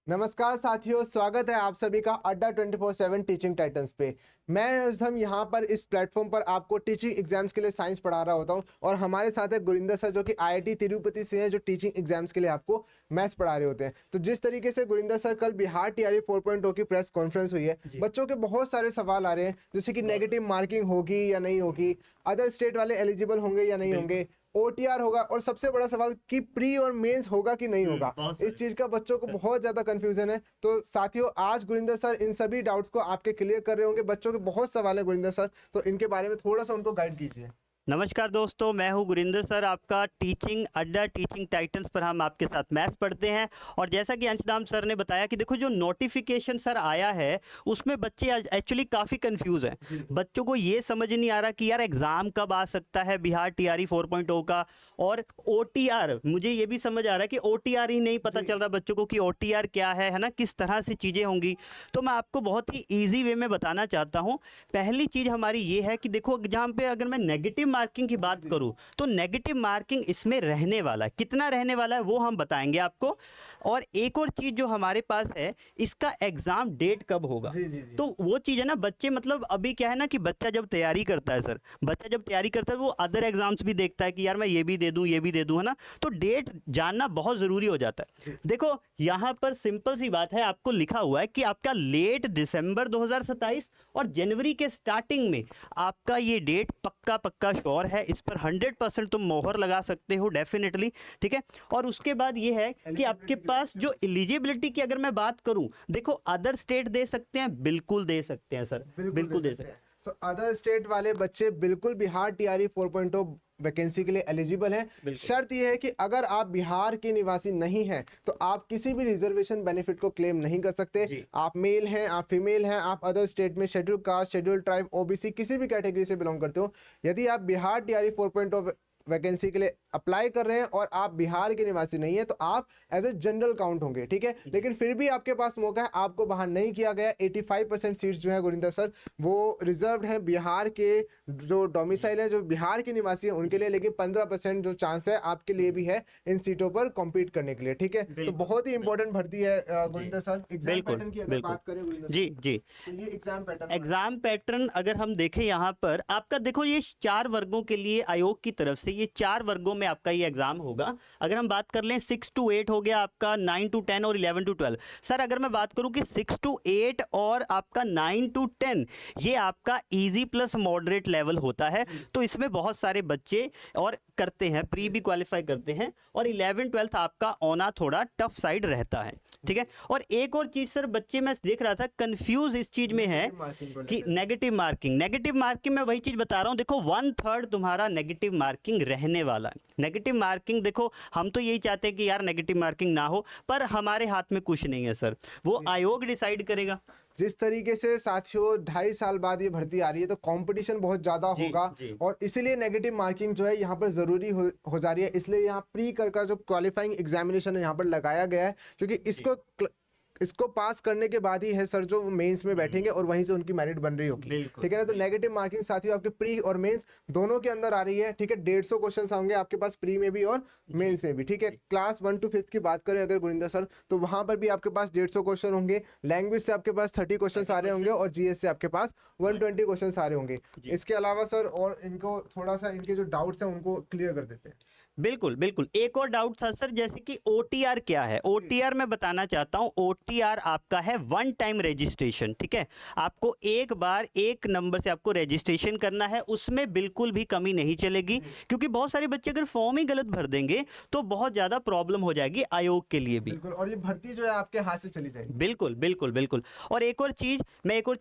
नमस्कार साथियों, स्वागत है आप सभी का अड्डा 24/7 टीचिंग टाइटंस पे। हम यहाँ पर इस प्लेटफॉर्म पर आपको टीचिंग एग्जाम्स के लिए साइंस पढ़ा रहा होता हूँ और हमारे साथ है गुरिंदर सर जो कि आईआईटी तिरुपति से हैं, जो टीचिंग एग्जाम्स के लिए आपको मैथ्स पढ़ा रहे होते हैं। तो जिस तरीके से गुरिंदर सर, कल बिहार टीआरई 4.0 की प्रेस कॉन्फ्रेंस हुई है, बच्चों के बहुत सारे सवाल आ रहे हैं, जैसे कि नेगेटिव मार्किंग होगी या नहीं होगी, अदर स्टेट वाले एलिजिबल होंगे या नहीं होंगे, ओटीआर होगा, और सबसे बड़ा सवाल कि प्री और मेंस होगा कि नहीं होगा। इस चीज का बच्चों को बहुत ज्यादा कंफ्यूजन है। तो साथियों, आज गुरिंदर सर इन सभी डाउट्स को आपके क्लियर कर रहे होंगे। बच्चों के बहुत सवाल है गुरिंदर सर, तो इनके बारे में थोड़ा सा उनको गाइड कीजिए। नमस्कार दोस्तों, मैं हूं गुरिंदर सर, आपका टीचिंग अड्डा टीचिंग टाइटंस पर हम आपके साथ मैथ्स पढ़ते हैं। और जैसा कि अंशदाम सर ने बताया कि देखो, जो नोटिफिकेशन सर आया है उसमें बच्चे एक्चुअली काफ़ी कंफ्यूज हैं। बच्चों को ये समझ नहीं आ रहा कि यार एग्ज़ाम कब आ सकता है बिहार टीआरई 4.0 का, और ओटीआर मुझे ये भी समझ आ रहा है कि ओटीआर ही नहीं पता चल रहा बच्चों को कि ओटीआर क्या है ना, किस तरह से चीज़ें होंगी। तो मैं आपको बहुत ही ईजी वे में बताना चाहता हूँ। पहली चीज़ हमारी ये है कि देखो, जहाँ पे अगर मैं नेगेटिव मार्किंग की बात करूं तो नेगेटिव मार्किंग इसमें रहने वाला है, कितना रहने वाला है वो हम बताएंगे आपको। और एक और चीज जो हमारे पास है, इसका एग्जाम डेट कब होगा। तो वो चीज है ना, बच्चे मतलब अभी क्या है ना कि बच्चा जब तैयारी करता है सर, बच्चा जब तैयारी करता है वो अदर एग्जाम्स भी देखता है कि यार मैं ये भी दे दूं ये भी दे दूं, है ना। तो डेट जानना बहुत जरूरी हो जाता है। देखो यहां पर सिंपल सी बात है, आपको लिखा हुआ है कि आपका लेट दिसंबर 2027 और जनवरी के स्टार्टिंग में आपका ये डेट पक्का पक्का श्योर है। इस पर 100% तुम मोहर लगा सकते हो डेफिनेटली, ठीक है। और उसके बाद ये है कि आपके पास जो एलिजिबिलिटी की अगर मैं बात करूं, देखो अदर स्टेट दे सकते हैं, बिल्कुल दे सकते हैं सर, बिल्कुल दे सकते हैं। सो अदर स्टेट वाले बच्चे बिल्कुल बिहार टीआरई 4.0 वैकेंसी के लिए एलिजिबल हैं। शर्त यह है कि अगर आप बिहार के निवासी नहीं हैं तो आप किसी भी रिजर्वेशन बेनिफिट को क्लेम नहीं कर सकते। आप मेल हैं, आप फीमेल हैं, आप अदर स्टेट में schedule caste, schedule tribe, OBC किसी भी कैटेगरी से बिलोंग करते हो, यदि आप बिहार टीआरई 4.0 वैकेंसी के लिए अप्लाई कर रहे हैं और आप बिहार के निवासी नहीं है तो आप एज ए जनरल काउंट होंगे, ठीक है। लेकिन फिर भी आपके पास मौका है, आपको बाहर नहीं किया गया। 85% सीट्स जो है गुरिंदर सर वो रिजर्व्ड हैं बिहार के जो डोमिसाइल है, जो बिहार के निवासी हैं उनके लिए, लेकिन 15% जो चांस है आपके लिए भी है इन सीटों पर कॉम्पीट करने के लिए, ठीक है। तो बहुत ही इंपॉर्टेंट भर्ती है गुरिंदर सर। एग्जाम पैटर्न की अगर बात करें गुरिंदर जी जी, तो ये एग्जाम पैटर्न अगर हम देखें यहाँ पर आपका, देखो ये 4 वर्गों के लिए आयोग की तरफ से ये 4 वर्गों में आपका ये एग्जाम होगा। अगर हम बात कर लें 6 to 8 हो गया आपका, 9 to 10 और 11 to 12। सर अगर मैं बात करूं कि 6 to 8 और आपका 9 to 10 ये आपका इजी प्लस मॉडरेट लेवल होता है। तो इसमें बहुत सारे बच्चे और करते हैं, प्री भी क्वालिफाई करते हैं, और 11-12 आपका होना थोड़ा टफ साइड रहता है, ठीक है। और एक और चीज सर, बच्चे मैं देख रहा था कंफ्यूज इस चीज में है कि नेगेटिव मार्किंग में वही चीज बता रहा हूं। देखो 1/3 तुम्हारा नेगेटिव मार्किंग रहने वाला है। नेगेटिव मार्किंग देखो, हम तो यही चाहते हैं कि यार नेगेटिव मार्किंग ना हो, पर हमारे हाथ में कुछ नहीं है सर, वो आयोग डिसाइड करेगा। जिस तरीके से साथियों 2.5 साल बाद ये भर्ती आ रही है तो कंपटीशन बहुत ज्यादा होगा और इसीलिए नेगेटिव मार्किंग जो है यहाँ पर जरूरी हो जा रही है। इसलिए यहाँ प्री कर का जो क्वालिफाइंग एग्जामिनेशन है यहाँ पर लगाया गया है, क्योंकि इसको पास करने के बाद ही है सर जो मेंस में बैठेंगे और वहीं से उनकी मेरिट बन रही होगी, ठीक है ना। तो नेगेटिव मार्किंग साथियों आपके प्री और मेंस दोनों के अंदर आ रही है, ठीक है। 150 क्वेश्चन होंगे आपके पास प्री में भी और मेंस में भी, ठीक है। क्लास 1 to 5 की बात करें अगर गुरिंदर सर, तो वहां पर भी आपके पास 150 क्वेश्चन होंगे। लैंग्वेज से आपके पास 30 क्वेश्चन आ रहे होंगे और जीएस से आपके पास 120 क्वेश्चन आ रहे होंगे। इसके अलावा सर और इनको थोड़ा सा इनके जो डाउट्स हैं उनको क्लियर कर देते हैं। बिल्कुल बिल्कुल, एक और डाउट था सर, जैसे कि ओटीआर क्या है। ओटीआर मैं बताना चाहता हूं, ओटीआर आपका है वन टाइम रजिस्ट्रेशन, ठीक है। आपको एक बार एक नंबर से आपको रजिस्ट्रेशन करना है, उसमें बिल्कुल भी कमी नहीं चलेगी, क्योंकि बहुत सारे बच्चे अगर फॉर्म ही गलत भर देंगे तो बहुत ज्यादा प्रॉब्लम हो जाएगी आयोग के लिए भी। बिल्कुल, और ये भर्ती जो है आपके हाथ से चली जाएगी। बिल्कुल बिल्कुल बिल्कुल। और एक और चीज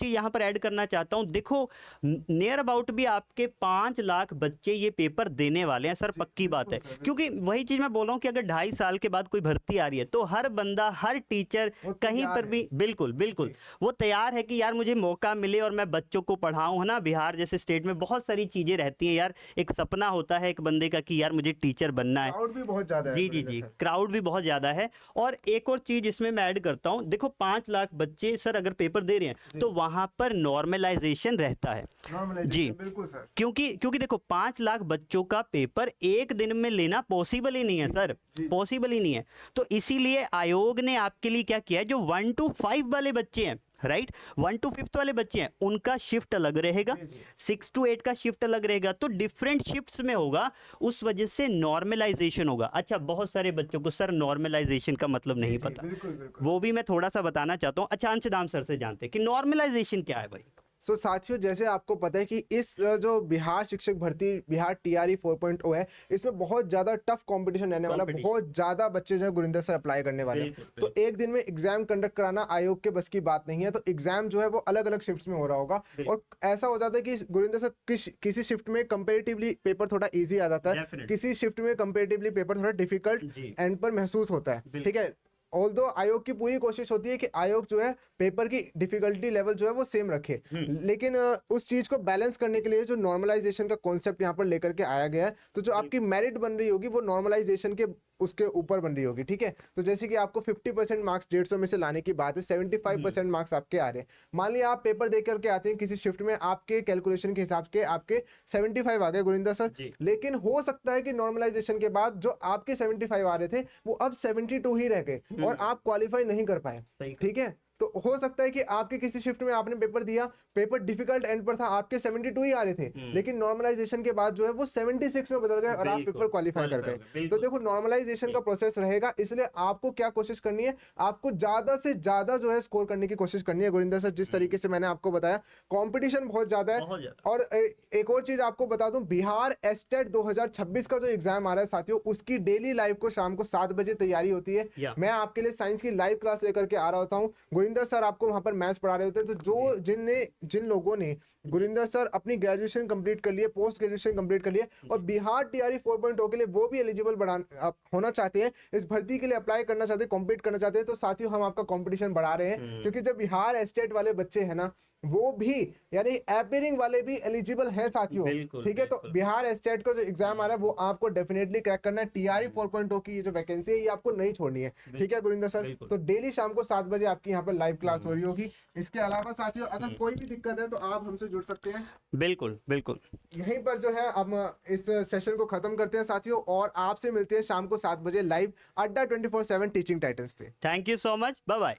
यहां पर ऐड करना चाहता हूं, देखो नियर अबाउट भी आपके 5 लाख बच्चे ये पेपर देने वाले हैं सर, पक्की बात है। क्योंकि वही चीज मैं बोल रहा हूं कि अगर 2.5 साल के बाद कोई भर्ती आ रही है तो हर बंदा, हर टीचर कहीं पर भी बिल्कुल बिल्कुल वो तैयार है कि यार मुझे मौका मिले और मैं बच्चों को पढ़ाऊं, है ना। बिहार जैसे स्टेट में बहुत सारी चीजें रहती हैं यार, एक सपना होता है एक बंदे का कि यार मुझे टीचर बनना है। क्राउड भी बहुत ज्यादा है। जी जी जी, क्राउड भी बहुत ज्यादा है। और एक और चीज इसमें मैं ऐड करता हूं, देखो 5 लाख बच्चे सर अगर पेपर दे रहे हैं तो वहां पर नॉर्मलाइजेशन रहता है जी, बिल्कुल सर। क्योंकि देखो 5 लाख बच्चों का पेपर एक दिन में लेना पॉसिबल ही नहीं है सर, पॉसिबल ही नहीं है। तो इसीलिए आयोग ने आपके लिए क्या किया है, जो 1 to 5 वाले बच्चे हैं, राइट, 1 to 5 वाले बच्चे हैं, उनका शिफ्ट अलग रहेगा, 6 to 8 का शिफ्ट अलग रहेगा, तो डिफरेंट शिफ्ट्स में होगा, उस वजह से नॉर्मलाइजेशन होगा। अच्छा, बहुत सारे बच्चों को सर नॉर्मलाइजेशन का मतलब नहीं पता, वो भी मैं थोड़ा सा बताना चाहता हूँ। अच्छा, अंशदान सर से जानते हैं कि नॉर्मलाइजेशन क्या है भाई। सो साथियों, जैसे आपको पता है कि इस जो बिहार शिक्षक भर्ती, बिहार टीआरई 4.0 है, इसमें बहुत ज़्यादा टफ कंपटीशन रहने वाला, बहुत ज़्यादा बच्चे जो है गुरिंदर सर अप्लाई करने वाले हैं। तो एक दिन में एग्जाम कंडक्ट कराना आयोग के बस की बात नहीं है, तो एग्जाम जो है वो अलग अलग शिफ्ट्स में हो रहा होगा, और ऐसा हो जाता है कि गुरिंदर सर किसी शिफ्ट में कंपेरेटिवली पेपर थोड़ा ईजी आ जाता है, किसी शिफ्ट में कंपेरेटिवली पेपर थोड़ा डिफिकल्ट एंड पर महसूस होता है, ठीक है। ऑल्दो आयोग की पूरी कोशिश होती है कि आयोग जो है पेपर की डिफिकल्टी लेवल जो है वो सेम रखे, लेकिन उस चीज को बैलेंस करने के लिए जो नॉर्मलाइजेशन का कॉन्सेप्ट यहाँ पर लेकर के आया गया है, तो जो आपकी मेरिट बन रही होगी वो नॉर्मलाइजेशन के उसके ऊपर बन रही होगी, ठीक है। तो जैसे कि आपको 50% मार्क्स 150 में से लाने की बात है, 75% मार्क्स आपके आ रहे हैं। मान लिया आप पेपर दे करके आते हैं किसी शिफ्ट में, आपके कैलकुलेशन के हिसाब से आपके 75 आ गए गुरिंदर सर, लेकिन हो सकता है कि नॉर्मलाइजेशन के बाद जो आपके 75 आ रहे थे वो अब 72 ही रह गए और आप क्वालिफाई नहीं कर पाए, ठीक है। तो हो सकता है कि आपके किसी शिफ्ट में आपने पेपर दिया, पेपर डिफिकल्ट एंड पर था, आपके 72 ही आ रहे थे, लेकिन नॉर्मलाइजेशन के बाद जो है वो 76 में बदल गए और आप पेपर क्वालिफाई कर गए। तो देखो, नॉर्मलाइजेशन का प्रोसेस रहेगा, इसलिए आपको क्या कोशिश करनी है, आपको ज्यादा से ज्यादा जो है स्कोर करने की कोशिश करनी है गुरिंदर सर। जिस तरीके से मैंने आपको बताया, कंपटीशन बहुत ज्यादा है। और एक और चीज आपको बता दूं, बिहार एस्टेट 2026 का जो एग्जाम आ रहा है साथियों, उसकी डेली लाइव को शाम को 7 बजे तैयारी होती है। मैं आपके लिए साइंस की लाइव क्लास लेकर के आ रहा होता हूँ, गुरिंदर सर आपको वहां पर मैथ्स पढ़ा रहे होते हैं। तो जो जिन लोगों ने गुरिंदर सर अपनी ग्रेजुएशन कंप्लीट कर लिए, पोस्ट ग्रेजुएशन कंप्लीट कर लिए और बिहार टीआरई 4.0 के लिए वो भी एलिजिबल होना चाहते हैं, इस भर्ती के लिए अप्लाई करना चाहते हैं, कॉम्पीट करना चाहते हैं, तो साथियों हम आपका कंपटीशन बढ़ा रहे हैं, क्योंकि जब बिहार एस्टेट वाले बच्चे हैं ना, वो भी यानी अपीयरिंग वाले भी एलिजिबल हैं साथियों, ठीक है। तो बिहार एस्टेट का जो एग्जाम आ रहा है वो आपको डेफिनेटली क्रैक करना है। टीआरई 4.0 की ये जो वैकेंसी है ये आपको नहीं छोड़नी है, ठीक है गुरिंदर सर। तो डेली शाम को 7 बजे आपकी यहाँ पर लाइव क्लास हो रही होगी। इसके अलावा साथियों, अगर कोई भी दिक्कत है तो आप हमसे जुड़ सकते हैं। बिल्कुल बिल्कुल। यहीं पर जो है हम इस सेशन को खत्म करते हैं साथियों, और आपसे मिलते हैं शाम को 7 बजे लाइव अड्डा 24/7 टीचिंग टाइटंस पे। Thank you so much, bye bye.